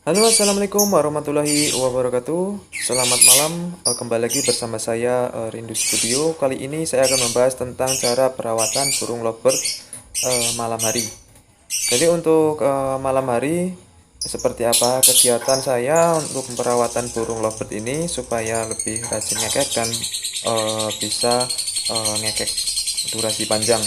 Halo, assalamualaikum warahmatullahi wabarakatuh. Selamat malam, kembali lagi bersama saya Rindu Studio. Kali ini saya akan membahas tentang cara perawatan burung lovebird malam hari. Jadi untuk malam hari, seperti apa kegiatan saya untuk perawatan burung lovebird ini supaya lebih rajin ngekek dan bisa ngekek durasi panjang.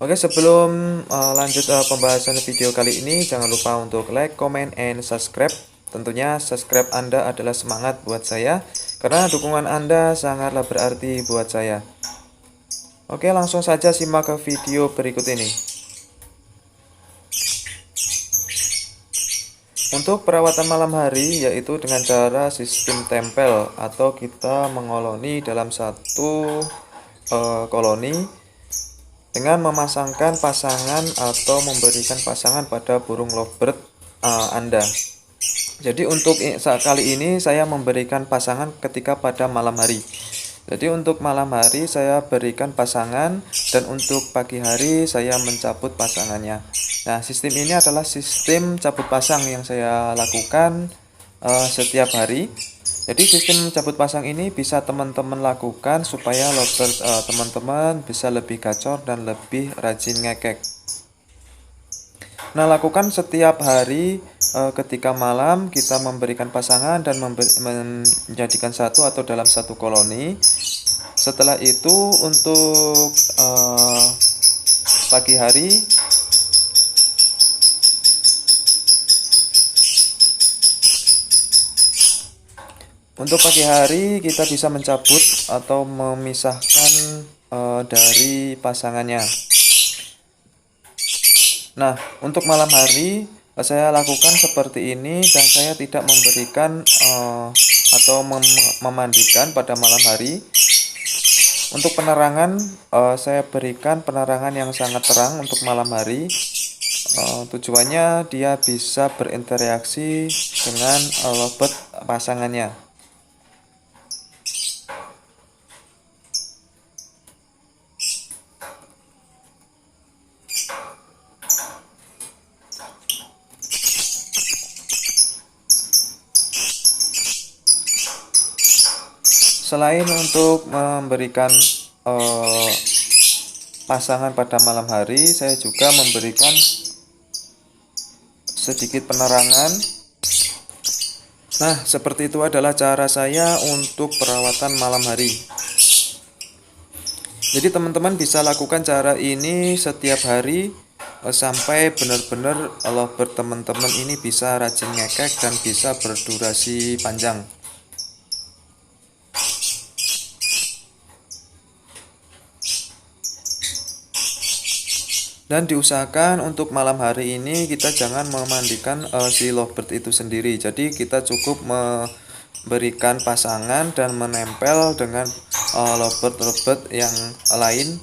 Oke, sebelum lanjut pembahasan video kali ini, jangan lupa untuk like, comment, and subscribe. Tentunya subscribe Anda adalah semangat buat saya, karena dukungan Anda sangatlah berarti buat saya. Oke, langsung saja simak ke video berikut ini. Untuk perawatan malam hari, yaitu dengan cara sistem tempel atau kita mengoloni dalam satu koloni dengan memasangkan pasangan atau memberikan pasangan pada burung lovebird Anda. Jadi untuk kali ini saya memberikan pasangan ketika pada malam hari. Jadi untuk malam hari saya berikan pasangan dan untuk pagi hari saya mencabut pasangannya. Nah, sistem ini adalah sistem cabut pasang yang saya lakukan setiap hari. Jadi sistem cabut pasang ini bisa teman-teman lakukan supaya lobster teman-teman bisa lebih gacor dan lebih rajin ngekek. Nah, lakukan setiap hari ketika malam kita memberikan pasangan dan menjadikan satu atau dalam satu koloni. Setelah itu untuk pagi hari kita bisa mencabut atau memisahkan dari pasangannya. Nah, untuk malam hari saya lakukan seperti ini dan saya tidak memberikan atau memandikan pada malam hari. Untuk penerangan saya berikan penerangan yang sangat terang untuk malam hari. Tujuannya dia bisa berinteraksi dengan lovebird pasangannya. Selain untuk memberikan pasangan pada malam hari, saya juga memberikan sedikit penerangan. Nah, seperti itu adalah cara saya untuk perawatan malam hari. Jadi teman-teman bisa lakukan cara ini setiap hari sampai benar-benar lovebird teman-teman ini bisa rajin ngekek dan bisa berdurasi panjang. Dan diusahakan untuk malam hari ini kita jangan memandikan si lovebird itu sendiri. Jadi kita cukup memberikan pasangan dan menempel dengan lovebird yang lain.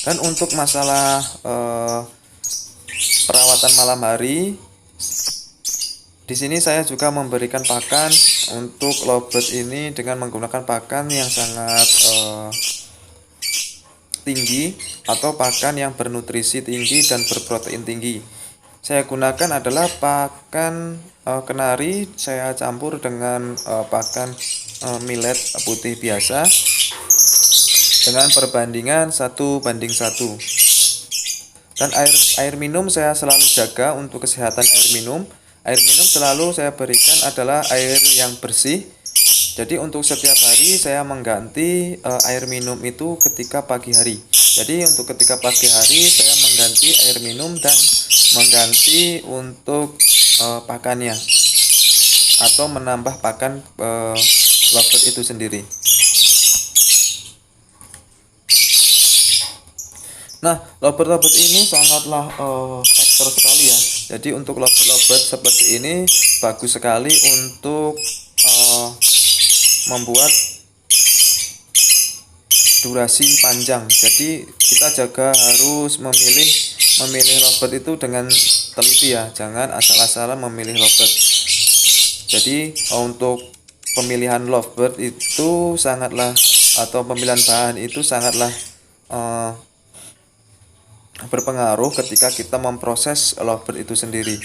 Dan untuk masalah perawatan malam hari, di sini saya juga memberikan pakan untuk lovebird ini dengan menggunakan pakan yang sangat tinggi atau pakan yang bernutrisi tinggi dan berprotein tinggi. Saya gunakan adalah pakan kenari, saya campur dengan pakan millet putih biasa dengan perbandingan 1:1. Dan air minum saya selalu jaga untuk kesehatan air minum. Air minum selalu saya berikan adalah air yang bersih. Jadi untuk setiap hari saya mengganti air minum itu ketika pagi hari. Jadi untuk ketika pagi hari saya mengganti air minum dan mengganti untuk pakannya atau menambah pakan lovebird itu sendiri. Nah, lovebird ini sangatlah faktor sekali ya. Jadi untuk lovebird seperti ini bagus sekali untuk membuat durasi panjang. Jadi kita jaga harus memilih lovebird itu dengan teliti ya. Jangan asal-asalan memilih lovebird. Jadi untuk pemilihan lovebird itu sangatlah atau pemilihan bahan itu sangatlah berpengaruh ketika kita memproses lovebird itu sendiri.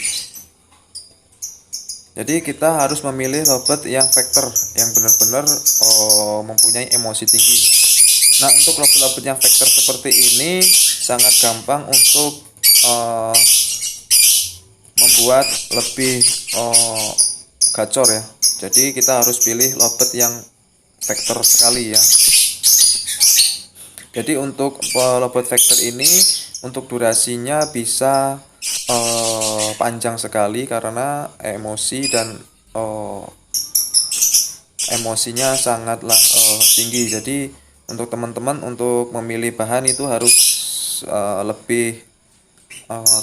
Jadi kita harus memilih lovebird yang vector, yang benar-benar mempunyai emosi tinggi. Nah, untuk lovebird yang vector seperti ini sangat gampang untuk membuat lebih gacor ya. Jadi kita harus pilih lovebird yang vector sekali ya. Jadi untuk lovebird vector ini untuk durasinya bisa panjang sekali karena emosi dan emosinya sangatlah tinggi. Jadi untuk teman-teman untuk memilih bahan itu harus lebih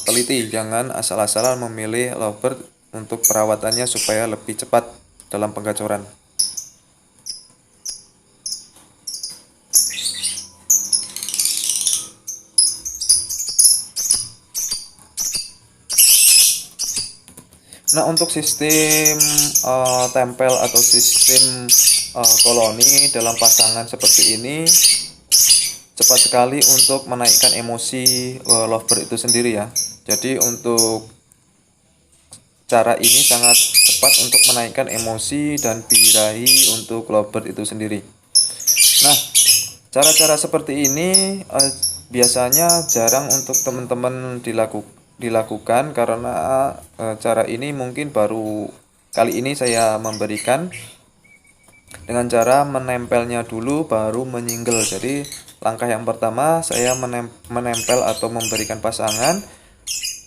teliti, jangan asal-asalan memilih lovebird untuk perawatannya supaya lebih cepat dalam penggacoran. Nah, untuk sistem tempel atau sistem koloni dalam pasangan seperti ini cepat sekali untuk menaikkan emosi lovebird itu sendiri ya. Jadi untuk cara ini sangat cepat untuk menaikkan emosi dan birahi untuk lovebird itu sendiri. Nah, cara-cara seperti ini biasanya jarang untuk teman-teman dilakukan karena cara ini mungkin baru kali ini saya memberikan dengan cara menempelnya dulu baru menyinggel. Jadi langkah yang pertama saya menempel atau memberikan pasangan,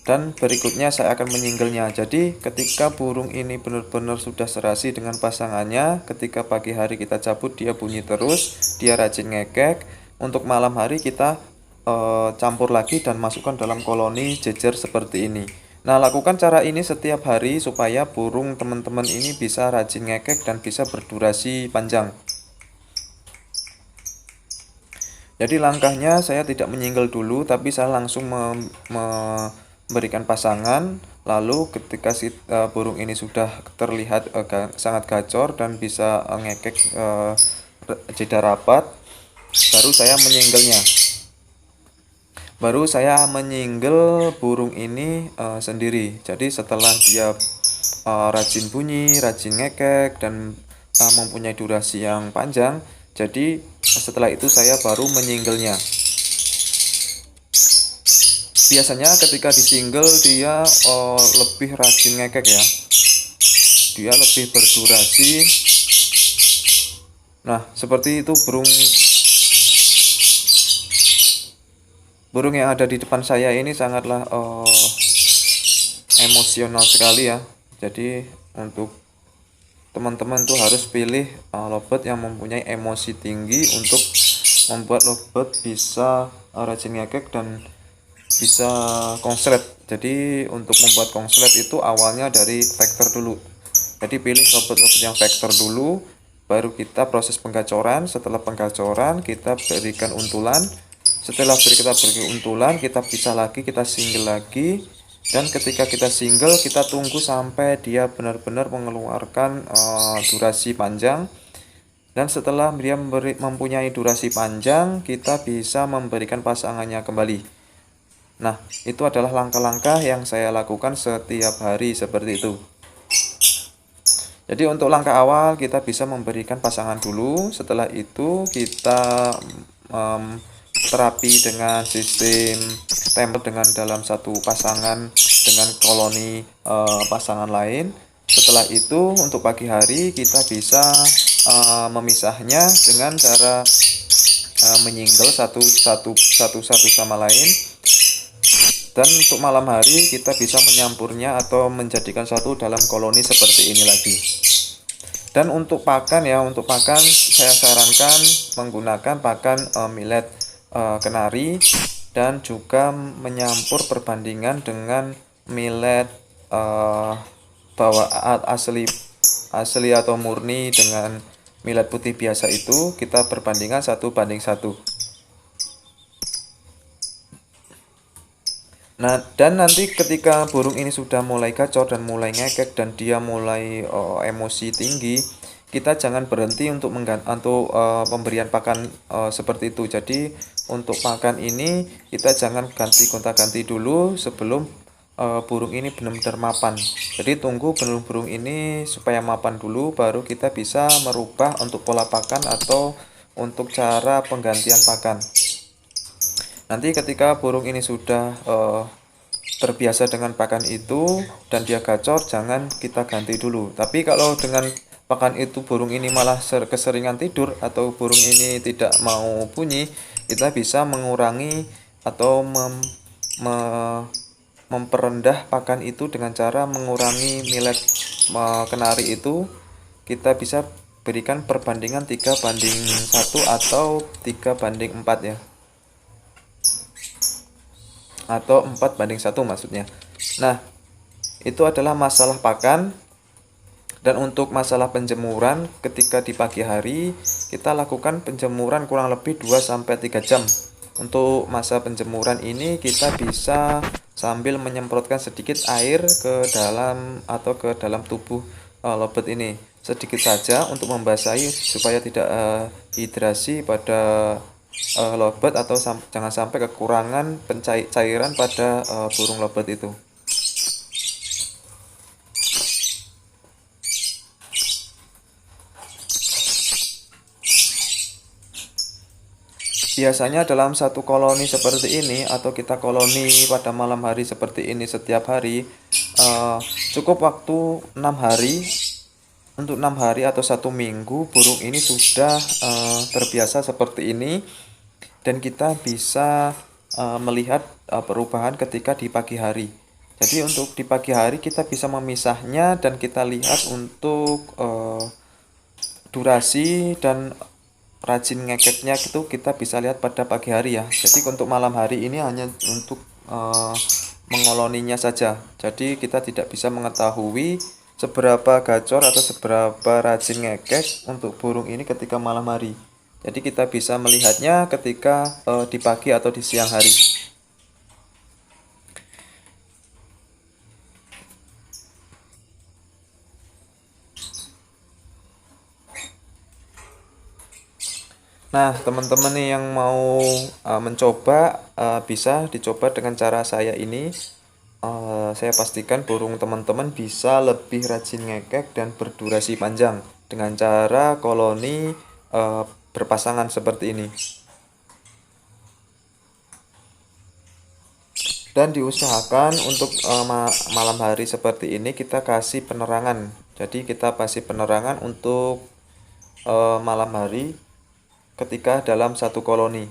dan berikutnya saya akan menyinggelnya. Jadi ketika burung ini benar-benar sudah serasi dengan pasangannya, ketika pagi hari kita cabut dia bunyi terus, dia rajin ngekek. Untuk malam hari kita campur lagi dan masukkan dalam koloni jejer seperti ini. Nah, lakukan cara ini setiap hari supaya burung teman-teman ini bisa rajin ngekek dan bisa berdurasi panjang. Jadi langkahnya saya tidak menyinggel dulu, tapi saya langsung memberikan pasangan. Lalu ketika burung ini sudah terlihat sangat gacor dan bisa ngekek jeda rapat, baru saya menyinggelnya. Baru saya menyinggel burung ini sendiri. Jadi setelah dia rajin bunyi, rajin ngekek, dan mempunyai durasi yang panjang, jadi setelah itu saya baru menyinggelnya. Biasanya ketika disinggel dia lebih rajin ngekek ya. Dia lebih berdurasi. Nah, seperti itu burung yang ada di depan saya ini sangatlah emosional sekali ya. Jadi untuk teman-teman tuh harus pilih lovebird yang mempunyai emosi tinggi untuk membuat lovebird bisa rajin ngekek dan bisa konslet. Jadi untuk membuat konslet itu awalnya dari vector dulu. Jadi pilih lovebird yang vector dulu, baru kita proses penggacoran. Setelah penggacoran kita berikan untulan. Setelah kita beri untulan, kita pisah lagi, kita single lagi. Dan ketika kita single, kita tunggu sampai dia benar-benar mengeluarkan durasi panjang. Dan setelah dia mempunyai durasi panjang, kita bisa memberikan pasangannya kembali. Nah, itu adalah langkah-langkah yang saya lakukan setiap hari seperti itu. Jadi untuk langkah awal kita bisa memberikan pasangan dulu. Setelah itu kita terapi dengan sistem tempel dengan dalam satu pasangan dengan koloni pasangan lain. Setelah itu untuk pagi hari kita bisa memisahnya dengan cara menyinggel satu sama lain. Dan untuk malam hari kita bisa menyampurnya atau menjadikan satu dalam koloni seperti ini lagi. Dan untuk pakan ya, untuk pakan saya sarankan menggunakan pakan millet kenari, dan juga menyampur perbandingan dengan millet bawaan asli atau murni dengan millet putih biasa, itu kita perbandingan 1:1. Nah, dan nanti ketika burung ini sudah mulai gacor dan mulai ngekek dan dia mulai emosi tinggi, kita jangan berhenti untuk pemberian pakan seperti itu. Jadi untuk pakan ini kita jangan gonta-ganti dulu sebelum burung ini benar-benar mapan. Jadi tunggu burung-burung ini supaya mapan dulu, baru kita bisa merubah untuk pola pakan atau untuk cara penggantian pakan. Nanti ketika burung ini sudah terbiasa dengan pakan itu dan dia gacor, jangan kita ganti dulu. Tapi kalau dengan pakan itu burung ini malah keseringan tidur atau burung ini tidak mau bunyi, kita bisa mengurangi atau memperendah pakan itu dengan cara mengurangi millet kenari itu. Kita bisa berikan perbandingan 3:1 atau 3:4 ya, atau 4:1 maksudnya. Nah, itu adalah masalah pakan. Dan untuk masalah penjemuran, ketika di pagi hari kita lakukan penjemuran kurang lebih 2-3 jam. Untuk masa penjemuran ini kita bisa sambil menyemprotkan sedikit air ke dalam atau ke dalam tubuh lobet ini, sedikit saja untuk membasahi supaya tidak hidrasi pada lobet atau jangan sampai kekurangan cairan pada burung lobet itu. Biasanya dalam satu koloni seperti ini atau kita koloni pada malam hari seperti ini setiap hari, cukup waktu 6 hari. Untuk 6 hari atau 1 minggu burung ini sudah terbiasa seperti ini, dan kita bisa melihat perubahan ketika di pagi hari. Jadi untuk di pagi hari kita bisa memisahnya dan kita lihat untuk durasi dan rajin ngekeknya itu kita bisa lihat pada pagi hari ya. Jadi untuk malam hari ini hanya untuk mengoloninya saja. Jadi kita tidak bisa mengetahui seberapa gacor atau seberapa rajin ngekek untuk burung ini ketika malam hari. Jadi kita bisa melihatnya ketika di pagi atau di siang hari. Nah, teman-teman nih yang mau mencoba, bisa dicoba dengan cara saya ini. Saya pastikan burung teman-teman bisa lebih rajin ngekek dan berdurasi panjang dengan cara koloni berpasangan seperti ini. Dan diusahakan untuk malam hari seperti ini kita kasih penerangan. Jadi kita kasih penerangan untuk malam hari ketika dalam satu koloni.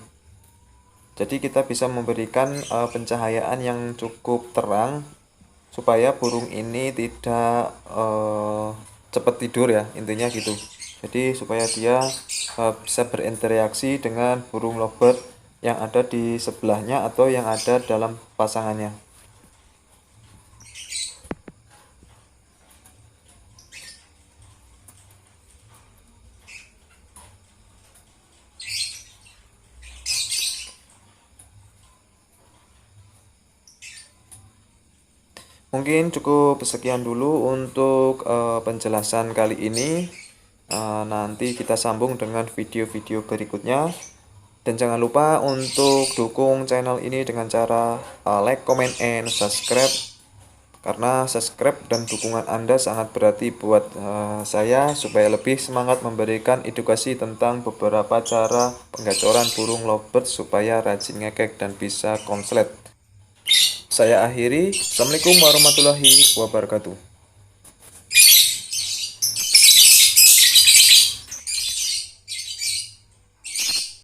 Jadi kita bisa memberikan pencahayaan yang cukup terang supaya burung ini tidak cepat tidur ya, intinya gitu. Jadi supaya dia bisa berinteraksi dengan burung lobet yang ada di sebelahnya atau yang ada dalam pasangannya. Mungkin cukup sekian dulu untuk penjelasan kali ini. Nanti kita sambung dengan video-video berikutnya. Dan jangan lupa untuk dukung channel ini dengan cara like, comment, and subscribe. Karena subscribe dan dukungan Anda sangat berarti buat saya supaya lebih semangat memberikan edukasi tentang beberapa cara penggacoran burung lobet supaya rajin ngekek dan bisa konslet. Saya akhiri. Assalamualaikum warahmatullahi wabarakatuh.